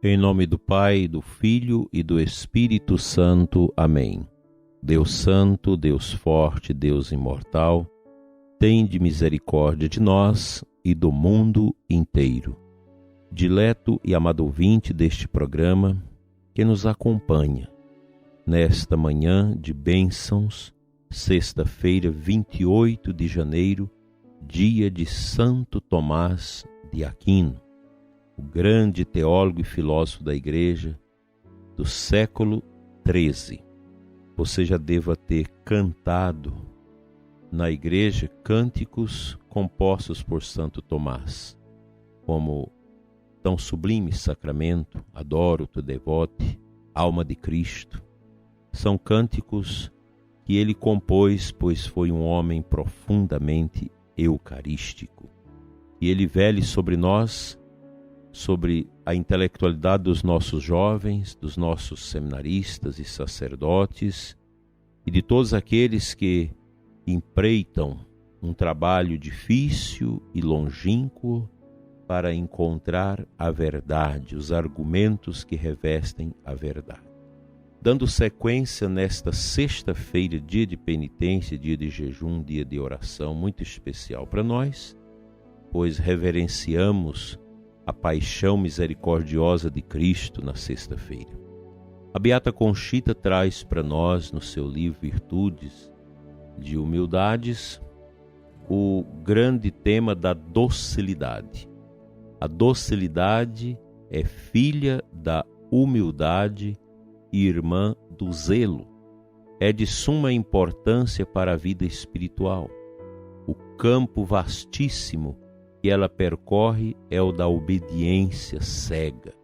Em nome do Pai, do Filho e do Espírito Santo. Amém. Deus Santo, Deus Forte, Deus Imortal, tende misericórdia de nós e do mundo inteiro. Dileto e amado ouvinte deste programa que nos acompanha nesta manhã de bênçãos, sexta-feira, 28 de janeiro, dia de Santo Tomás de Aquino, o grande teólogo e filósofo da Igreja do século XIII. Você já deva ter cantado na igreja cânticos compostos por Santo Tomás, como Tão Sublime Sacramento, Adoro-te, Devote, Alma de Cristo. São cânticos que ele compôs, pois foi um homem profundamente eucarístico. E ele vele sobre nós, sobre a intelectualidade dos nossos jovens, dos nossos seminaristas e sacerdotes e de todos aqueles que empreitam um trabalho difícil e longínquo para encontrar a verdade, os argumentos que revestem a verdade. Dando sequência nesta sexta-feira, dia de penitência, dia de jejum, dia de oração, muito especial para nós, pois reverenciamos a paixão misericordiosa de Cristo na sexta-feira. A Beata Conchita traz para nós, no seu livro Virtudes de Humildades, o grande tema da docilidade. A docilidade é filha da humildade e irmã do zelo. É de suma importância para a vida espiritual. O campo vastíssimo que ela percorre é o da obediência cega.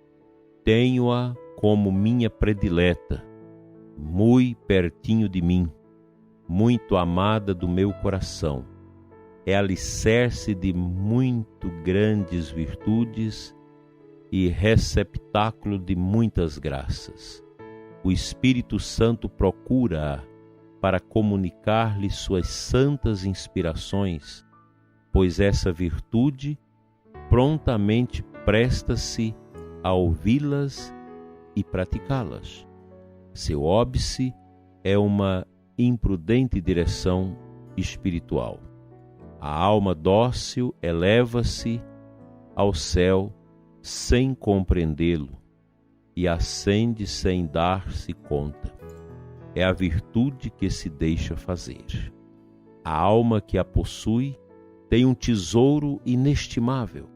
Tenho-a como minha predileta, muito pertinho de mim, muito amada do meu coração. É alicerce de muito grandes virtudes e receptáculo de muitas graças. O Espírito Santo procura-a para comunicar-lhe suas santas inspirações, pois essa virtude prontamente presta-se a ouvi-las e praticá-las. Seu óbice é uma imprudente direção espiritual. A alma dócil eleva-se ao céu sem compreendê-lo e ascende sem dar-se conta. É a virtude que se deixa fazer. A alma que a possui tem um tesouro inestimável.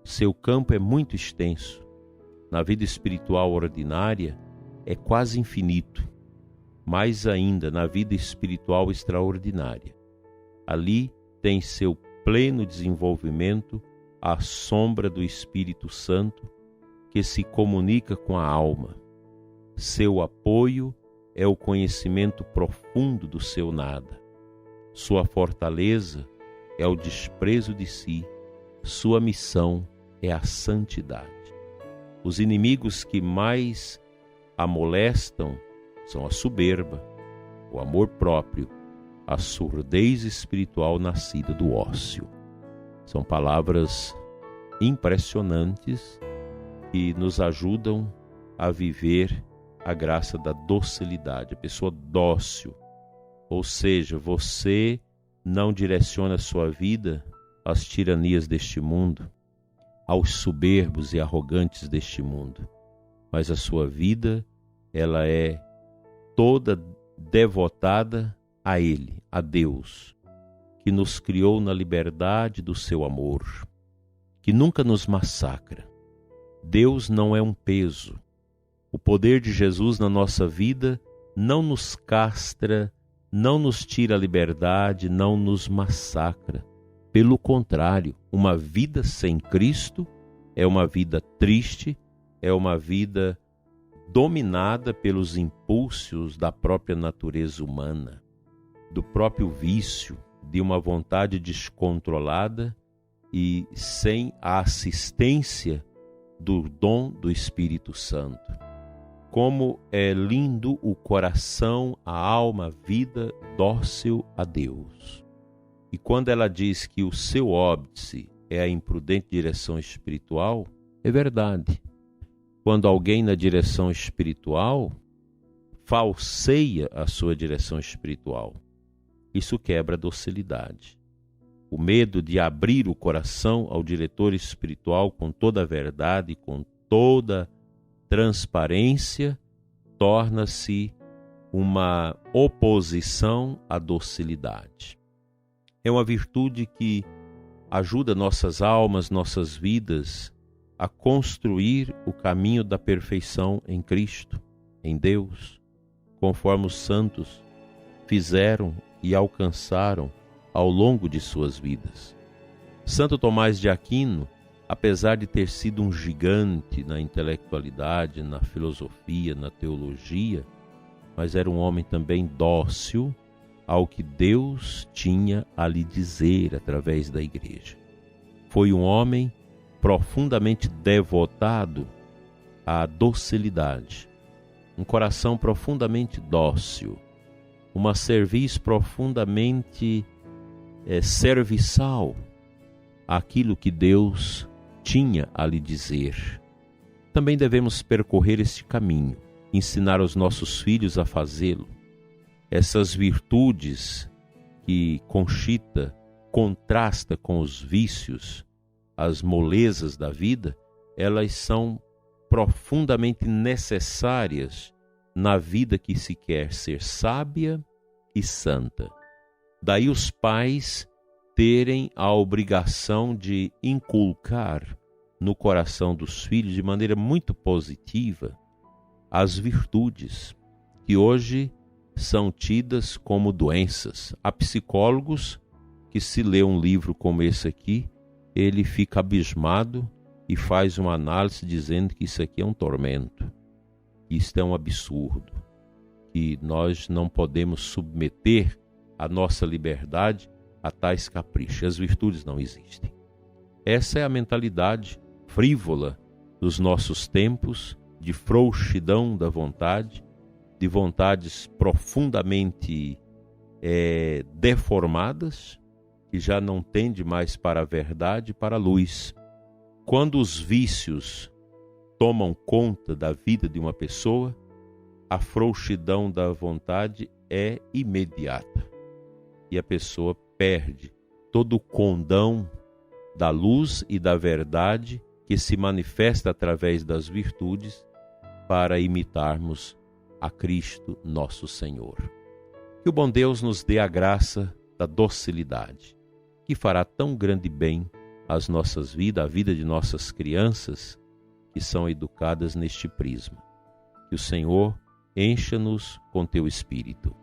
Seu campo é muito extenso. Na vida espiritual ordinária é quase infinito. Mais ainda na vida espiritual extraordinária. Ali tem seu pleno desenvolvimento a sombra do Espírito Santo que se comunica com a alma. Seu apoio é o conhecimento profundo do seu nada. Sua fortaleza é o desprezo de si, sua missão é a santidade. Os inimigos que mais a molestam são a soberba, o amor próprio, a surdez espiritual nascida do ócio. São palavras impressionantes que nos ajudam a viver a graça da docilidade, a pessoa dócil, ou seja, você não direciona a sua vida às tiranias deste mundo, aos soberbos e arrogantes deste mundo, mas a sua vida, ela é toda devotada a Ele, a Deus, que nos criou na liberdade do seu amor, que nunca nos massacra. Deus não é um peso. O poder de Jesus na nossa vida não nos castra, não nos tira a liberdade, não nos massacra. Pelo contrário, uma vida sem Cristo é uma vida triste, é uma vida dominada pelos impulsos da própria natureza humana, do próprio vício, de uma vontade descontrolada e sem a assistência do dom do Espírito Santo. Como é lindo o coração, a alma, a vida dócil a Deus. E quando ela diz que o seu óbice é a imprudente direção espiritual, é verdade. quando alguém na direção espiritual falseia a sua direção espiritual. Isso quebra a docilidade. O medo de abrir o coração ao diretor espiritual com toda a verdade, com toda transparência, torna-se uma oposição à docilidade. É uma virtude que ajuda nossas almas, nossas vidas a construir o caminho da perfeição em Cristo, em Deus, conforme os santos fizeram e alcançaram ao longo de suas vidas. Santo Tomás de Aquino, apesar de ter sido um gigante na intelectualidade, na filosofia, na teologia, mas era um homem também dócil ao que Deus tinha a lhe dizer através da igreja. Foi um homem profundamente devotado à docilidade, um coração profundamente dócil, uma cerviz profundamente serviçal àquilo que Deus tinha a lhe dizer. Também devemos percorrer este caminho, ensinar os nossos filhos a fazê-lo. Essas virtudes que Conchita contrasta com os vícios, as molezas da vida, elas são profundamente necessárias na vida que se quer ser sábia e santa. Daí os pais terem a obrigação de inculcar no coração dos filhos de maneira muito positiva as virtudes que hoje são tidas como doenças. Há psicólogos que, se lê um livro como esse aqui, ele fica abismado e faz uma análise dizendo que isso aqui é um tormento, isto é um absurdo, que nós não podemos submeter a nossa liberdade a tais caprichos. As virtudes não existem. Essa é a mentalidade frívola dos nossos tempos, de frouxidão da vontade, de vontades profundamente deformadas, que já não tende mais para a verdade, para a luz. Quando os vícios tomam conta da vida de uma pessoa, a frouxidão da vontade é imediata e a pessoa perde todo o condão da luz e da verdade que se manifesta através das virtudes para imitarmos a Cristo nosso Senhor. Que o bom Deus nos dê a graça da docilidade, que fará tão grande bem às nossas vidas, à vida de nossas crianças que são educadas neste prisma. Que o Senhor encha-nos com teu Espírito.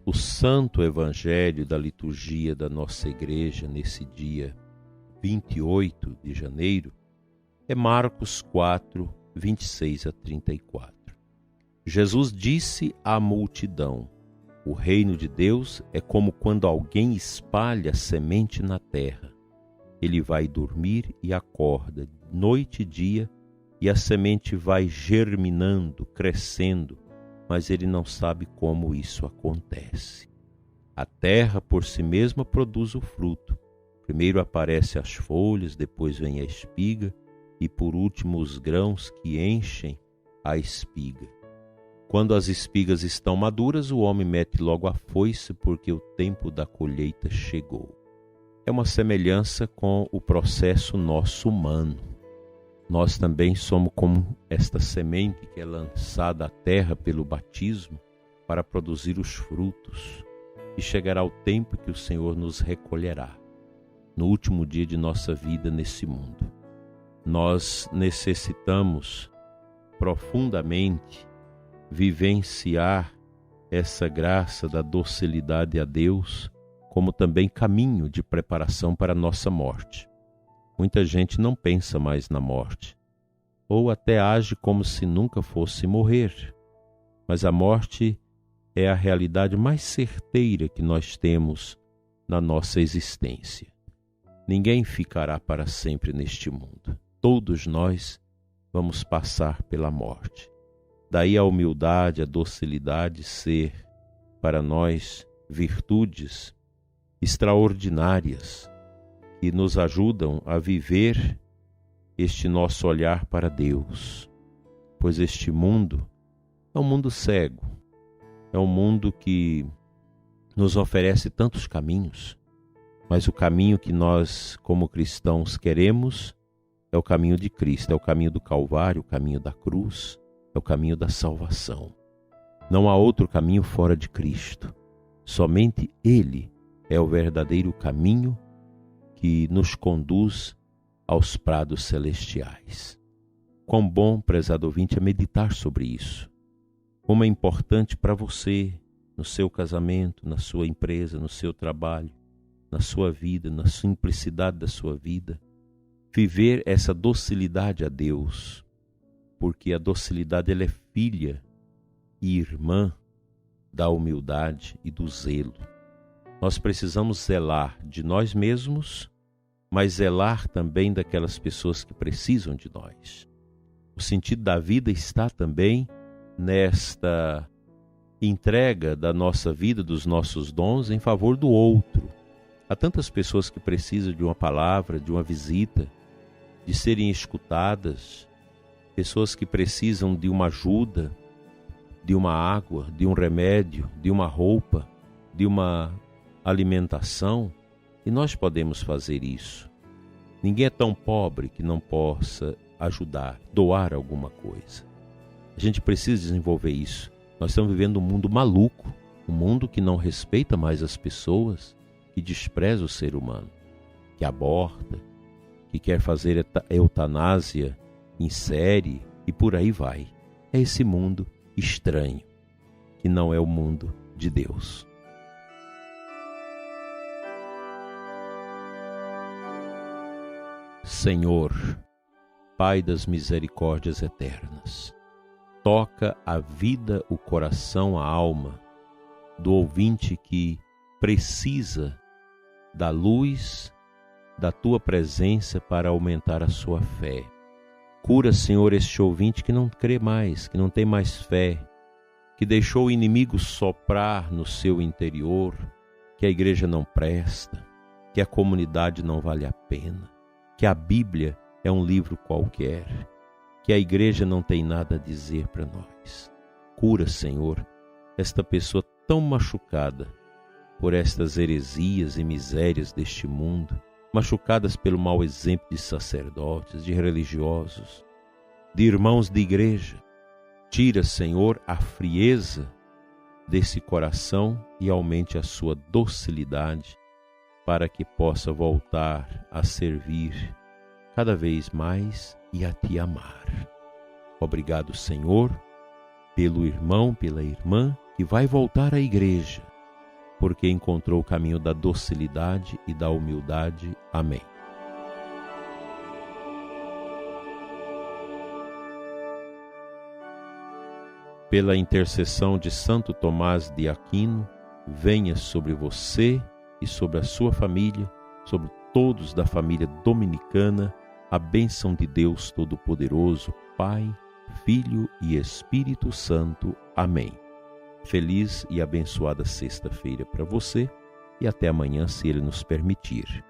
O Santo Evangelho da liturgia da nossa igreja nesse dia 28 de janeiro é Marcos 4, 26 a 34. Jesus disse à multidão: o reino de Deus é como quando alguém espalha semente na terra. Ele vai dormir e acorda noite e dia, e a semente vai germinando, crescendo, mas ele não sabe como isso acontece. A terra por si mesma produz o fruto. Primeiro aparecem as folhas, depois vem a espiga e por último os grãos que enchem a espiga. Quando as espigas estão maduras, o homem mete logo a foice, porque o tempo da colheita chegou. É uma semelhança com o processo nosso humano. Nós também somos como esta semente que é lançada à terra pelo batismo para produzir os frutos. E chegará o tempo que o Senhor nos recolherá, no último dia de nossa vida nesse mundo. Nós necessitamos profundamente vivenciar essa graça da docilidade a Deus, como também caminho de preparação para a nossa morte. Muita gente não pensa mais na morte, ou até age como se nunca fosse morrer. Mas a morte é a realidade mais certeira que nós temos na nossa existência. Ninguém ficará para sempre neste mundo. Todos nós vamos passar pela morte. Daí a humildade, a docilidade ser para nós virtudes extraordinárias que nos ajudam a viver este nosso olhar para Deus, pois este mundo é um mundo cego, é um mundo que nos oferece tantos caminhos, mas o caminho que nós, como cristãos, queremos é o caminho de Cristo, é o caminho do Calvário, o caminho da cruz, é o caminho da salvação. Não há outro caminho fora de Cristo. Somente Ele é o verdadeiro caminho que nos conduz aos prados celestiais. Quão bom, prezado ouvinte, é meditar sobre isso. Como é importante para você, no seu casamento, na sua empresa, no seu trabalho, na sua vida, na simplicidade da sua vida, viver essa docilidade a Deus, porque a docilidade ela é filha e irmã da humildade e do zelo. Nós precisamos zelar de nós mesmos, mas zelar também daquelas pessoas que precisam de nós. O sentido da vida está também nesta entrega da nossa vida, dos nossos dons em favor do outro. Há tantas pessoas que precisam de uma palavra, de uma visita, de serem escutadas, pessoas que precisam de uma ajuda, de uma água, de um remédio, de uma roupa, de uma alimentação, e nós podemos fazer isso. Ninguém é tão pobre que não possa ajudar, doar alguma coisa. A gente precisa desenvolver isso. Nós estamos vivendo um mundo maluco, um mundo que não respeita mais as pessoas, que despreza o ser humano, que aborta, que quer fazer eutanásia em série e por aí vai. É esse mundo estranho, que não é o mundo de Deus. Senhor, Pai das misericórdias eternas, toca a vida, o coração, a alma do ouvinte que precisa da luz da Tua presença para aumentar a sua fé. Cura, Senhor, este ouvinte que não crê mais, que não tem mais fé, que deixou o inimigo soprar no seu interior, que a igreja não presta, que a comunidade não vale a pena, que a Bíblia é um livro qualquer, que a igreja não tem nada a dizer para nós. Cura, Senhor, esta pessoa tão machucada por estas heresias e misérias deste mundo, machucadas pelo mau exemplo de sacerdotes, de religiosos, de irmãos de igreja. Tira, Senhor, a frieza desse coração e aumente a sua docilidade para que possa voltar a servir cada vez mais e a Te amar. Obrigado, Senhor, pelo irmão, pela irmã que vai voltar à igreja, porque encontrou o caminho da docilidade e da humildade. Amém. Pela intercessão de Santo Tomás de Aquino, venha sobre você e sobre a sua família, sobre todos da família dominicana, a bênção de Deus Todo-Poderoso, Pai, Filho e Espírito Santo. Amém. Feliz e abençoada sexta-feira para você e até amanhã, se Ele nos permitir.